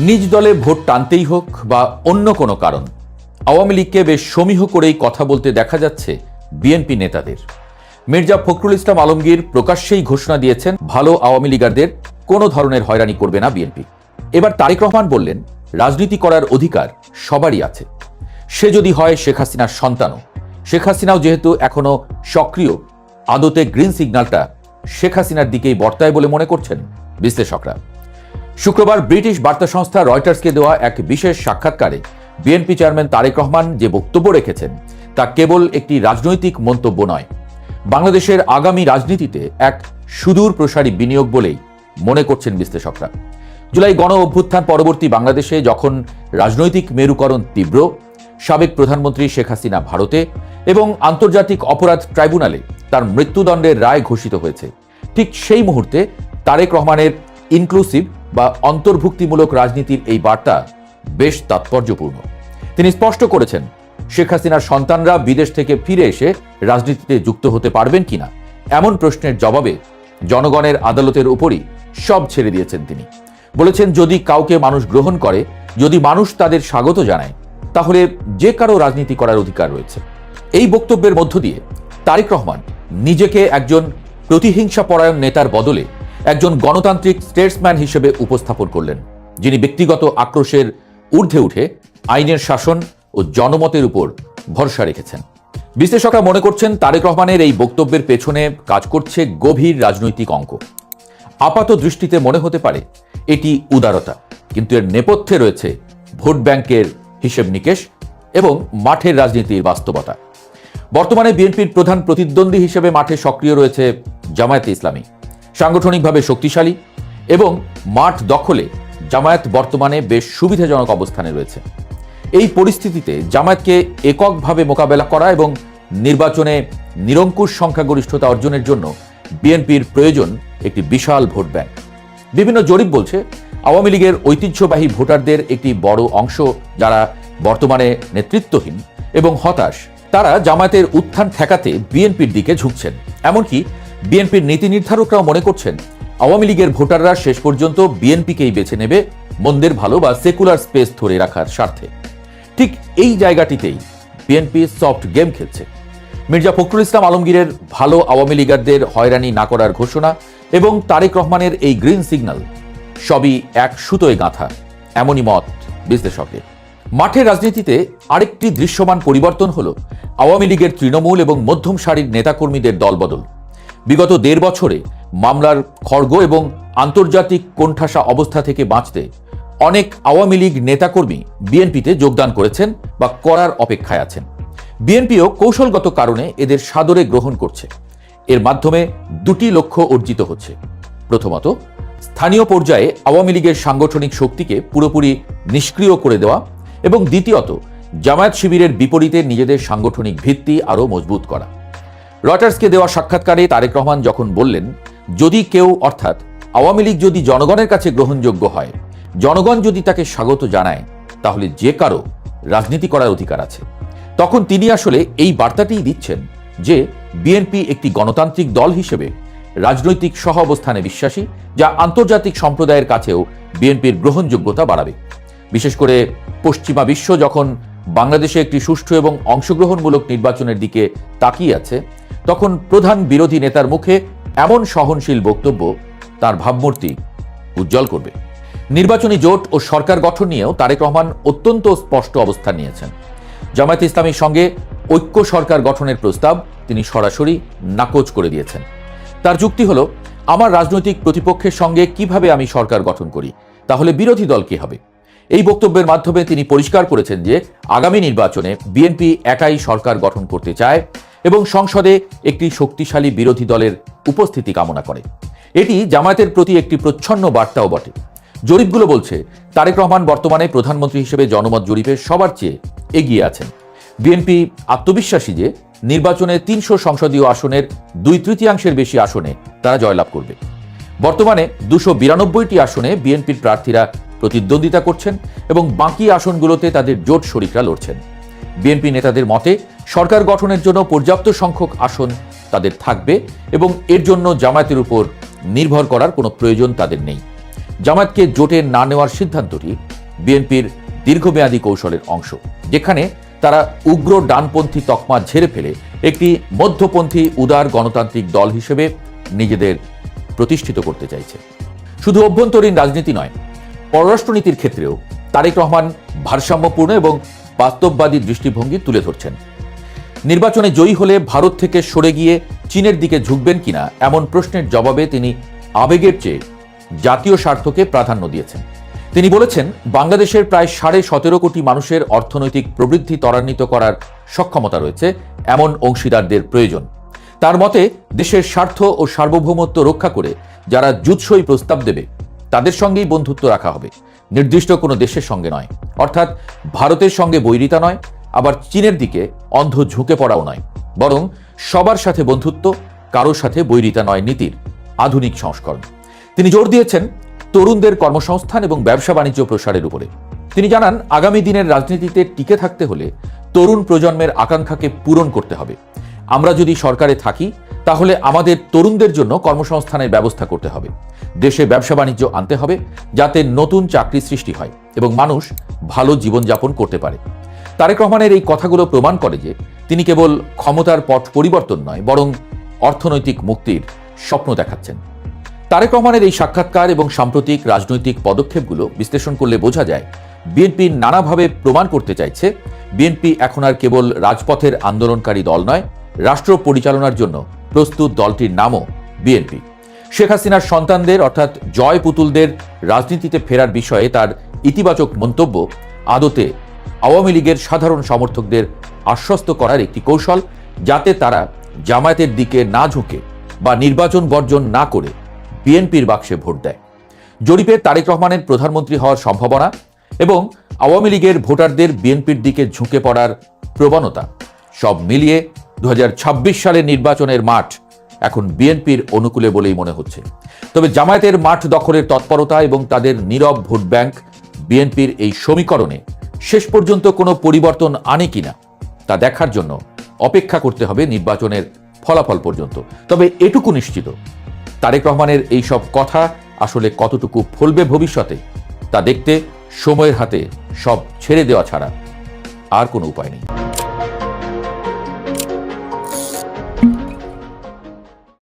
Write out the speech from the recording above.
নিজ দলে ভোট টানতেই হোক বা অন্য কোনো কারণ, আওয়ামী লীগকে বেশ সমীহ করেই কথা বলতে দেখা যাচ্ছে বিএনপি নেতাদের। মির্জা ফখরুল ইসলাম আলমগীর প্রকাশ্যেই ঘোষণা দিয়েছেন ভালো আওয়ামী লীগারদের কোনো ধরনের হয়রানি করবে না বিএনপি। এবার তারেক রহমান বললেন, রাজনীতি করার অধিকার সবারই আছে, সে যদি হয় শেখ হাসিনার সন্তানও। শেখ হাসিনাও যেহেতু এখনো সক্রিয়, আদতে গ্রিন সিগন্যালটা শেখ হাসিনার দিকেই বর্তায় বলে মনে করছেন বিশ্লেষকরা। শুক্রবার ব্রিটিশ বার্তা সংস্থা রয়টার্সকে দেওয়া এক বিশেষ সাক্ষাৎকারে বিএনপি চেয়ারম্যান তারেক রহমান যে বক্তব্য রেখেছেন তা কেবল একটি রাজনৈতিক মন্তব্য নয়, বাংলাদেশের আগামী রাজনীতিতে এক সুদূর প্রসারী বিনিয়োগ বলেই মনে করছেন বিশ্লেষকরা। জুলাই গণ অভ্যুত্থান পরবর্তী বাংলাদেশে যখন রাজনৈতিক মেরুকরণ তীব্র, সাবেক প্রধানমন্ত্রী শেখ হাসিনা ভারতে এবং আন্তর্জাতিক অপরাধ ট্রাইব্যুনালে তার মৃত্যুদণ্ডের রায় ঘোষিত হয়েছে, ঠিক সেই মুহূর্তে তারেক রহমানের ইনক্লুসিভ বা অন্তর্ভুক্তিমূলক রাজনীতির এই বার্তা বেশ তাৎপর্যপূর্ণ। তিনি স্পষ্ট করেছেন, শেখ হাসিনার সন্তানরা বিদেশ থেকে ফিরে এসে রাজনীতিতে যুক্ত হতে পারবেন কিনা এমন প্রশ্নের জবাবে জনগণের আদালতের উপরই সব ছেড়ে দিয়েছেন তিনি। বলেছেন, যদি কাউকে মানুষ গ্রহণ করে, যদি মানুষ তাদের স্বাগত জানায়, তাহলে যে কারো রাজনীতি করার অধিকার রয়েছে। এই বক্তব্যের মধ্য দিয়ে তারেক রহমান নিজেকে একজন প্রতিহিংসাপরায়ণ নেতার বদলে একজন গণতান্ত্রিক স্টেটসম্যান হিসেবে উপস্থাপন করলেন, যিনি ব্যক্তিগত আক্রোশের ঊর্ধ্বে উঠে আইনের শাসন ও জনমতের উপর ভরসা রেখেছেন। বিশ্লেষকরা মনে করছেন, তারেক রহমানের এই বক্তব্যের পেছনে কাজ করছে গভীর রাজনৈতিক অঙ্ক। আপাত দৃষ্টিতে মনে হতে পারে এটি উদারতা, কিন্তু এর নেপথ্যে রয়েছে ভোট ব্যাংকের হিসেব নিকেশ এবং মাঠের রাজনীতির বাস্তবতা। বর্তমানে বিএনপির প্রধান প্রতিদ্বন্দ্বী হিসেবে মাঠে সক্রিয় রয়েছে জামায়াতে ইসলামী, সাংগঠনিকভাবে শক্তিশালী এবং মাঠ দখলে জামায়াত বর্তমানে বেশ সুবিধাজনক অবস্থানে রয়েছে। এই পরিস্থিতিতে জামায়াতকে এককভাবে মোকাবেলা করা এবং নির্বাচনে নিরঙ্কুশ সংখ্যাগরিষ্ঠতা অর্জনের জন্য বিএনপির প্রয়োজন একটি বিশাল ভোট ব্যাংক। বিভিন্ন জরিপ বলছে, আওয়ামী লীগের ঐতিহ্যবাহী ভোটারদের একটি বড় অংশ, যারা বর্তমানে নেতৃত্বহীন এবং হতাশ, তারা জামায়াতের উত্থান ঠেকাতে বিএনপির দিকে ঝুঁকছেন। এমনকি বিএনপির নীতি নির্ধারকরাও মনে করছেন, আওয়ামী লীগের ভোটাররা শেষ পর্যন্ত বিএনপিকেই বেছে নেবে মন্দের ভালো বা সেকুলার স্পেস ধরে রাখার স্বার্থে। ঠিক এই জায়গাটিতেই বিএনপি সফট গেম খেলছে। মির্জা ফখরুল ইসলাম আলমগীরের ভালো আওয়ামী লীগারদের হয়রানি না করার ঘোষণা এবং তারেক রহমানের এই গ্রিন সিগন্যাল সবই এক সুতোয় গাঁথা, এমনই মত বিশ্লেষকের। মাঠের রাজনীতিতে আরেকটি দৃশ্যমান পরিবর্তন হল আওয়ামী লীগের তৃণমূল এবং মধ্যম সারির নেতাকর্মীদের দলবদল। বিগত ১.৫ বছরে মামলার খড়গ এবং আন্তর্জাতিক কোণঠাসা অবস্থা থেকে বাঁচতে অনেক আওয়ামী লীগ নেতাকর্মী বিএনপিতে যোগদান করেছেন বা করার অপেক্ষায় আছেন। বিএনপিও কৌশলগত কারণে এদের সাদরে গ্রহণ করছে। এর মাধ্যমে দুটি লক্ষ্য অর্জিত হচ্ছে। প্রথমত, স্থানীয় পর্যায়ে আওয়ামী লীগের সাংগঠনিক শক্তিকে পুরোপুরি নিষ্ক্রিয় করে দেওয়া এবং দ্বিতীয়ত, জামায়াত শিবিরের বিপরীতে নিজেদের সাংগঠনিক ভিত্তি আরও মজবুত করা। রয়টার্সকে দেওয়া সাক্ষাৎকারে তারেক রহমান যখন বললেন, যদি কেউ অর্থাৎ আওয়ামী লীগ যদি জনগণের কাছে গ্রহণযোগ্য হয়, জনগণ যদি তাকে স্বাগত জানায়, তাহলে যে কারো রাজনীতি করার অধিকার আছে, তখন তিনি আসলে এই বার্তাটিই দিচ্ছেন যে বিএনপি একটি গণতান্ত্রিক দল হিসেবে রাজনৈতিক সহ অবস্থানে বিশ্বাসী, যা আন্তর্জাতিক সম্প্রদায়ের কাছেও বিএনপির গ্রহণযোগ্যতা বাড়াবে। বিশেষ করে পশ্চিমা বিশ্ব যখন বাংলাদেশে একটি সুষ্ঠু এবং অংশগ্রহণমূলক নির্বাচনের দিকে তাকিয়ে আছে, তখন প্রধান বিরোধী নেতার মুখে এমন সহনশীল বক্তব্য তার ভাবমূর্তি উজ্জ্বল করবে। নির্বাচনী জোট ও সরকার গঠন নিয়েও তারেক রহমান অত্যন্ত স্পষ্ট অবস্থান নিয়েছেন। জামায়াতে ইসলামীর সঙ্গে ঐক্য সরকার গঠনের প্রস্তাব তিনি সরাসরি নাকচ করে দিয়েছেন। তার যুক্তি হলো, আমার রাজনৈতিক প্রতিপক্ষের সঙ্গে কিভাবে আমি সরকার গঠন করি, তাহলে বিরোধী দল কি হবে? এই বক্তব্যের মাধ্যমে তিনি পরিষ্কার করেছেন যে আগামী নির্বাচনে বিএনপি একাই সরকার গঠন করতে চায় এবং সংসদে একটি শক্তিশালী বিরোধী দলের উপস্থিতি কামনা করে। এটি জামায়াতের প্রতি একটি প্রচ্ছন্ন বার্তাও বটে। জরিপগুলো বলছে, তারেক রহমান বর্তমানে প্রধানমন্ত্রী হিসেবে জনমত জরিপে সবার চেয়ে এগিয়ে আছেন। বিএনপি আত্মবিশ্বাসী যে নির্বাচনে ৩০০ সংসদীয় আসনের ২/৩ বেশি আসনে তারা জয়লাভ করবে। বর্তমানে ২৯২টি আসনে বিএনপির প্রার্থীরা প্রতিদ্বন্দ্বিতা করছেন এবং বাকি আসনগুলোতে তাদের জোট শরিকরা লড়ছেন। বিএনপি নেতাদের মতে সরকার গঠনের জন্য পর্যাপ্ত সংখ্যক আসন তাদের থাকবে এবং এর জন্য জামায়াতের উপর নির্ভর করার কোনো প্রয়োজন তাদের নেই। জামায়াতকে জোটে না নেওয়ার সিদ্ধান্তটি বিএনপির দীর্ঘমেয়াদী কৌশলের অংশ, যেখানে তারা উগ্র ডানপন্থী তকমা ঝেড়ে ফেলে একটি মধ্যপন্থী উদার গণতান্ত্রিক দল হিসেবে নিজেদের প্রতিষ্ঠিত করতে চাইছে। শুধু অভ্যন্তরীণ রাজনীতি নয়, পররাষ্ট্রনীতির ক্ষেত্রেও তারেক রহমান ভারসাম্যপূর্ণ এবং বাস্তববাদী দৃষ্টিভঙ্গি তুলে ধরছেন। নির্বাচনে জয়ী হলে ভারত থেকে সরে গিয়ে চীনের দিকে ঝুঁকবেন কিনা এমন প্রশ্নের জবাবে তিনি আবেগের চেয়ে জাতীয় স্বার্থকে প্রাধান্য দিয়েছেন। তিনি বলেছেন, বাংলাদেশের প্রায় 17.5 কোটি মানুষের অর্থনৈতিক প্রবৃদ্ধি ত্বরান্বিত করার সক্ষমতা রয়েছে, এমন অংশীদারদের প্রয়োজন। তার মতে, দেশের স্বার্থ ও সার্বভৌমত্ব রক্ষা করে যারা জুৎসই প্রস্তাব দেবে তাদের সঙ্গেই বন্ধুত্ব রাখা হবে, নির্দিষ্ট কোনো দেশের সঙ্গে নয়। অর্থাৎ ভারতের সঙ্গে বৈরিতা নয়, আবার চীনের দিকে অন্ধ ঝুঁকে পড়াও নয়, বরং সবার সাথে বন্ধুত্ব, কারোর সাথে বৈরিতা নয় নীতির আধুনিক সংস্করণ। তিনি জোর দিয়েছেন তরুণদের কর্মসংস্থান এবং ব্যবসা বাণিজ্য প্রসারের উপরে। তিনি জানান, আগামী দিনের রাজনীতিতে টিকে থাকতে হলে তরুণ প্রজন্মের আকাঙ্ক্ষাকে পূরণ করতে হবে। আমরা যদি সরকারে থাকি তাহলে আমাদের তরুণদের জন্য কর্মসংস্থানের ব্যবস্থা করতে হবে, দেশে ব্যবসা বাণিজ্য আনতে হবে যাতে নতুন চাকরি সৃষ্টি হয় এবং মানুষ ভালো জীবনযাপন করতে পারে। তারেক রহমানের এই কথাগুলো প্রমাণ করে যে তিনি কেবল ক্ষমতার পট পরিবর্তন নয়, বরং অর্থনৈতিক মুক্তির স্বপ্ন দেখাচ্ছেন। তারেক রহমানের এই সাক্ষাৎকার এবং সাম্প্রতিক রাজনৈতিক পদক্ষেপগুলো বিশ্লেষণ করলে বোঝা যায়, বিএনপি নানাভাবে প্রমাণ করতে চাইছে বিএনপি এখন আর কেবল রাজপথের আন্দোলনকারী দল নয়, রাষ্ট্র পরিচালনার জন্য প্রস্তুত দলটির নামও বিএনপি। শেখ হাসিনার সন্তানদের অর্থাৎ জয় পুতুলদের রাজনীতিতে ফেরার বিষয়ে তার ইতিবাচক মন্তব্য আদতে আওয়ামী লীগের সাধারণ সমর্থকদের আশ্বস্ত করার একটি কৌশল, যাতে তারা জামায়াতের দিকে না ঝুঁকে বা নির্বাচন বর্জন না করে বিএনপির বাক্সে ভোট দেয়। জরিপে তারেক রহমানের প্রধানমন্ত্রী হওয়ার সম্ভাবনা এবং আওয়ামী লীগের ভোটারদের বিএনপির দিকে ঝুঁকে পড়ার প্রবণতা সব মিলিয়ে 2026 সালের নির্বাচনের মাঠ এখন বিএনপির অনুকূলে বলেই মনে হচ্ছে। তবে জামায়াতের মাঠ দখলের তৎপরতা এবং তাদের নীরব ভোট ব্যাংক বিএনপির এই সমীকরণে শেষ পর্যন্ত কোনো পরিবর্তন আনে কিনা তা দেখার জন্য অপেক্ষা করতে হবে নির্বাচনের ফলাফল পর্যন্ত। তবে এটুকু নিশ্চিত, তারেক রহমানের এই সব কথা আসলে কতটুকু ফলবে ভবিষ্যতে তা দেখতে সময়ের হাতে সব ছেড়ে দেওয়া ছাড়া আর কোনো উপায় নেই।